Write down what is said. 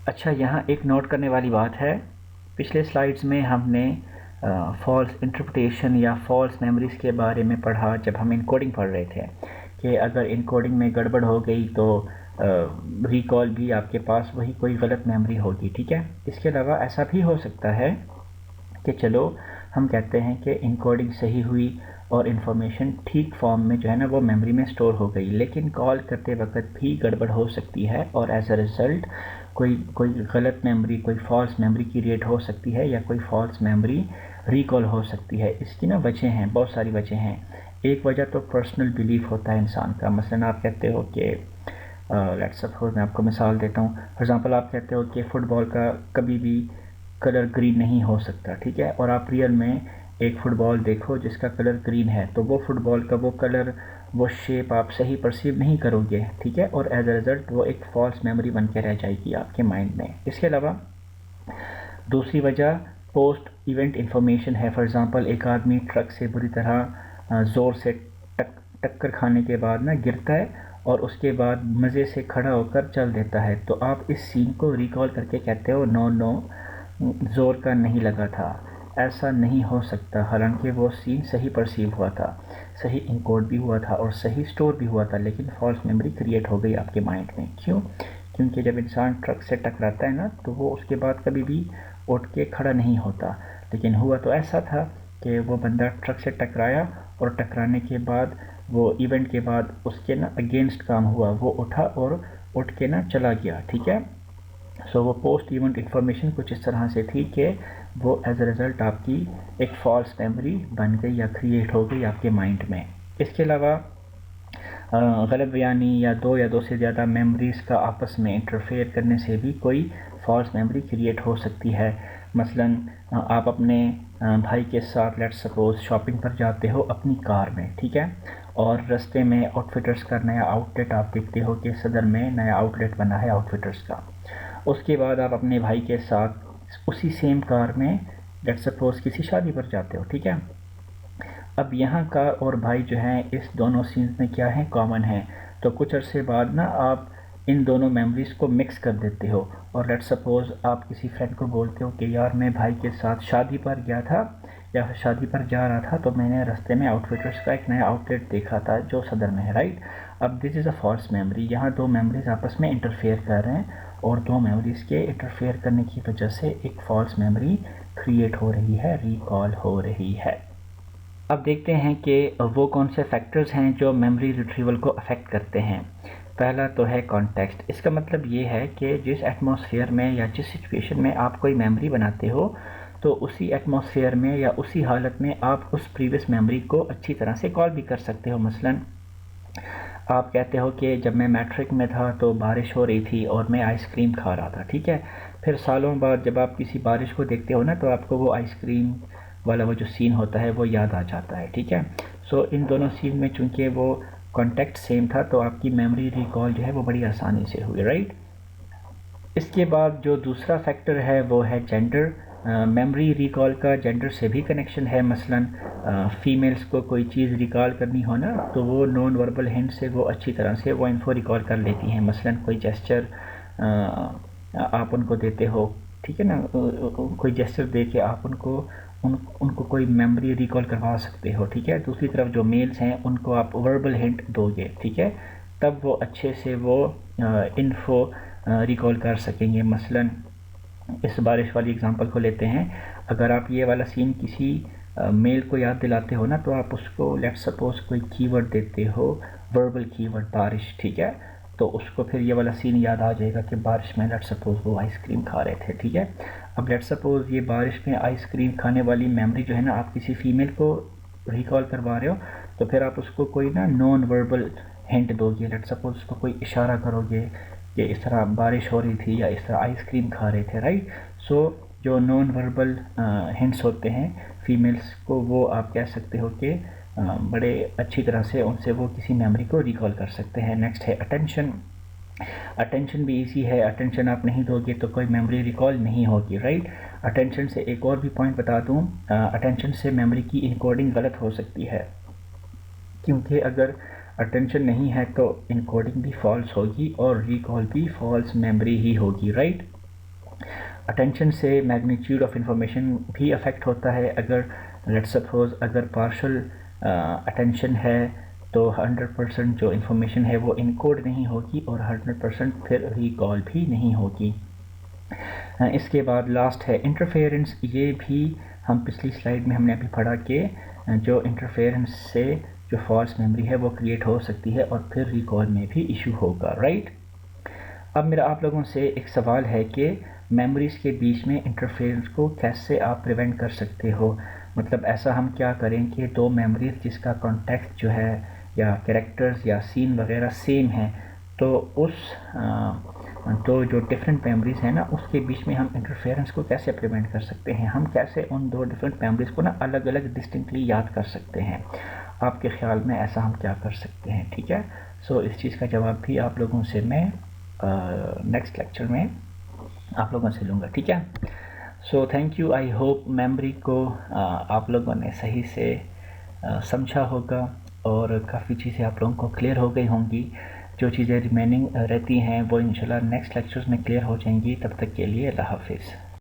अच्छा, यहाँ एक नोट करने वाली बात है। पिछले स्लाइड्स में हमने फॉल्स इंटरप्रिटेशन या फॉल्स मेमोरीज़ के बारे में पढ़ा जब हम इनकोडिंग पढ़ रहे थे कि अगर इनकोडिंग में गड़बड़ हो गई तो रिकॉल भी आपके पास वही कोई गलत मेमोरी होगी। ठीक है, इसके अलावा ऐसा भी हो सकता है कि चलो हम कहते हैं कि इनकोडिंग सही हुई और इन्फॉर्मेशन ठीक फॉर्म में जो है ना वो मेमोरी में स्टोर हो गई, लेकिन कॉल करते वक्त भी गड़बड़ हो सकती है और एज अ रिज़ल्ट कोई कोई गलत मेमोरी, कोई फॉल्स मेमोरी क्रिएट हो सकती है या कोई फॉल्स मेमोरी रिकॉल हो सकती है। इसकी ना वजह हैं, बहुत सारी वजह हैं। एक वजह तो पर्सनल बिलीफ होता है इंसान का। मसलन आप कहते हो कि लेट्स सपोज मैं आपको मिसाल देता हूँ, फॉर एग्ज़ाम्पल आप कहते हो कि फ़ुटबॉल का कभी भी कलर ग्रीन नहीं हो सकता। ठीक है, और आप रियल में एक फ़ुटबॉल देखो जिसका कलर ग्रीन है, तो वो फ़ुटबॉल का वो कलर, वो शेप आप सही परसीव नहीं करोगे। ठीक है, और एज अ रिज़ल्ट वो एक फ़ॉल्स मेमोरी बन के रह जाएगी आपके माइंड में। इसके अलावा दूसरी वजह पोस्ट इवेंट इंफॉर्मेशन है। फॉर एग्ज़ाम्पल एक आदमी ट्रक से बुरी तरह ज़ोर से टक्कर खाने के बाद ना गिरता है और उसके बाद मज़े से खड़ा होकर चल देता है, तो आप इस सीन को रिकॉल करके कहते हो नो नो ज़ोर का नहीं लगा था। ऐसा नहीं हो सकता, हालांकि वो सीन सही परसीव हुआ था, सही इनकोड भी हुआ था और सही स्टोर भी हुआ था, लेकिन फॉल्स मेमोरी क्रिएट हो गई आपके माइंड में। क्यों? क्योंकि जब इंसान ट्रक से टकराता है ना तो वो उसके बाद कभी भी उठ के खड़ा नहीं होता। लेकिन हुआ तो ऐसा था कि वो बंदा ट्रक से टकराया और टकराने के बाद वो इवेंट के बाद उसके ना अगेंस्ट काम हुआ, वो उठा और उठ के ना चला गया। ठीक है, सो वो पोस्ट इवेंट इंफॉर्मेशन कुछ इस तरह से थी कि वो एज अ रिज़ल्ट आपकी एक फॉल्स मेमोरी बन गई या क्रिएट हो गई आपके माइंड में। इसके अलावा गलत बयानी या दो से ज़्यादा मेमोरीज़ का आपस में इंटरफेयर करने से भी कोई फॉल्स मेमोरी क्रिएट हो सकती है। मसलन आप अपने भाई के साथ लेट्स सपोज शॉपिंग पर जाते हो अपनी कार में। ठीक है, और रास्ते में आउटफिटर्स का नया आउटलेट आप देखते हो कि सदर में नया आउटलेट बना है आउटफिटर्स का। उसके बाद आप अपने भाई के साथ उसी सेम कार में लेट्स सपोज किसी शादी पर जाते हो। ठीक है, अब यहाँ कार और भाई जो हैं इस दोनों सीन्स में क्या है, कॉमन है। तो कुछ अरसे बाद ना आप इन दोनों मेमोरीज़ को मिक्स कर देते हो और लेट्स सपोज आप किसी फ्रेंड को बोलते हो कि यार मैं भाई के साथ शादी पर गया था या शादी पर जा रहा था, तो मैंने रास्ते में आउटफिटर्स का एक नया आउटलेट देखा था जो सदर में है। राइट, अब this is a false memory. यहाँ दो मेमोरीज़ आपस में इंटरफेयर कर रहे हैं और दो मेमोरीज़ के इंटरफेयर करने की वजह से एक फॉल्स मेमोरी क्रिएट हो रही है, रिकॉल हो रही है। अब देखते हैं कि वो कौन से फैक्टर्स हैं जो मेमोरी रिट्रीवल को अफेक्ट करते हैं। पहला तो है कॉन्टेक्स्ट। इसका मतलब ये है कि जिस एटमॉस्फेयर में या जिस सिचुएशन में आप कोई मेमोरी बनाते हो, तो उसी एटमॉस्फेयर में या उसी हालत में आप उस प्रीवियस मेमोरी को अच्छी तरह से कॉल भी कर सकते हो। मसलन आप कहते हो कि जब मैं मैट्रिक में था तो बारिश हो रही थी और मैं आइसक्रीम खा रहा था। ठीक है, फिर सालों बाद जब आप किसी बारिश को देखते हो ना तो आपको वो आइसक्रीम वाला वो जो सीन होता है वो याद आ जाता है। ठीक है, सो इन दोनों सीन में चूंकि वो कॉन्टेक्स्ट सेम था तो आपकी मेमोरी रिकॉल जो है वो बड़ी आसानी से हुई। राइट, इसके बाद जो दूसरा फैक्टर है वो है जेंडर। मेमोरी रिकॉल का जेंडर से भी कनेक्शन है। मसलन फ़ीमेल्स को कोई चीज़ रिकॉल करनी हो ना तो वो नॉन वर्बल हिंट से वो अच्छी तरह से वो इन्फो रिकॉल कर लेती हैं। मसलन कोई जेस्चर आप उनको देते हो, ठीक है ना, कोई जेस्चर दे के आप उनको कोई मेमोरी रिकॉल करवा सकते हो। ठीक है, दूसरी तरफ जो मेल्स हैं उनको आप वर्बल हिंट दोगे, ठीक है, तब वो अच्छे से वो इन्फो रिकॉल कर सकेंगे। मसलन इस बारिश वाली एग्जांपल को लेते हैं, अगर आप ये वाला सीन किसी मेल को याद दिलाते हो ना तो आप उसको लेट्स सपोज कोई कीवर्ड देते हो, वर्बल कीवर्ड बारिश। ठीक है, तो उसको फिर ये वाला सीन याद आ जाएगा कि बारिश में लेट्स सपोज वो आइसक्रीम खा रहे थे। ठीक है, अब लेट्स सपोज ये बारिश में आइसक्रीम खाने वाली मेमोरी जो है ना आप किसी फीमेल को रिकॉल करवा रहे हो, तो फिर आप उसको कोई ना नॉन वर्बल हिंट दोगे। लेट्स सपोज उसको कोई इशारा करोगे कि इस तरह बारिश हो रही थी या इस तरह आइसक्रीम खा रहे थे। राइट, सो जो नॉन वर्बल हिंट्स होते हैं फीमेल्स को, वो आप कह सकते हो कि बड़े अच्छी तरह से उनसे वो किसी मेमोरी को रिकॉल कर सकते हैं। नेक्स्ट है अटेंशन। अटेंशन भी इजी है, अटेंशन आप नहीं दोगे तो कोई मेमोरी रिकॉल नहीं होगी। राइट, अटेंशन से एक और भी पॉइंट बता दूं, अटेंशन से मेमोरी की इनकोडिंग गलत हो सकती है, क्योंकि अगर अटेंशन नहीं है तो इनकोडिंग भी फॉल्स होगी और रिकॉल भी फॉल्स मेमोरी ही होगी। राइट, अटेंशन से मैग्नीट्यूड ऑफ इंफॉर्मेशन भी अफेक्ट होता है। अगर लेट्स सपोज अगर पार्शल अटेंशन है तो 100% जो इंफॉर्मेशन है वो इनकोड नहीं होगी और 100% फिर रिकॉल भी नहीं होगी। इसके बाद लास्ट है इंटरफेरेंस। ये भी हम पिछली स्लाइड में हमने अभी पढ़ा कि जो इंटरफेरेंस से जो फॉल्स मेमोरी है वो क्रिएट हो सकती है और फिर रिकॉल में भी इशू होगा, राइट। अब मेरा आप लोगों से एक सवाल है कि मेमोरीज़ के बीच में इंटरफेरेंस को कैसे आप प्रिवेंट कर सकते हो। मतलब ऐसा हम क्या करें कि दो मेमोरीज़ जिसका कॉन्टेक्स्ट जो है या कैरेक्टर्स या सीन वगैरह सेम है, तो तो जो डिफरेंट मेमोरीज़ हैं ना उसके बीच में हम इंटरफेरेंस को कैसे प्रिवेंट कर सकते हैं। हम कैसे उन दो डिफरेंट मेमोरीज़ को ना अलग अलग डिस्टिंक्टली याद कर सकते हैं। आपके ख्याल में ऐसा हम क्या कर सकते हैं, ठीक है। सो इस चीज़ का जवाब भी आप लोगों से मैं नेक्स्ट लेक्चर में आप लोगों से लूँगा, ठीक है। So thank you. I hope memory को आप लोगों ने सही से समझा होगा और काफ़ी चीज़ें आप लोगों को क्लियर हो गई होंगी। जो चीज़ें रिमेनिंग रहती हैं वो इंशाल्लाह नेक्स्ट लेक्चर्स में क्लियर हो जाएंगी। तब तक के लिए अल्लाह हाफिज़।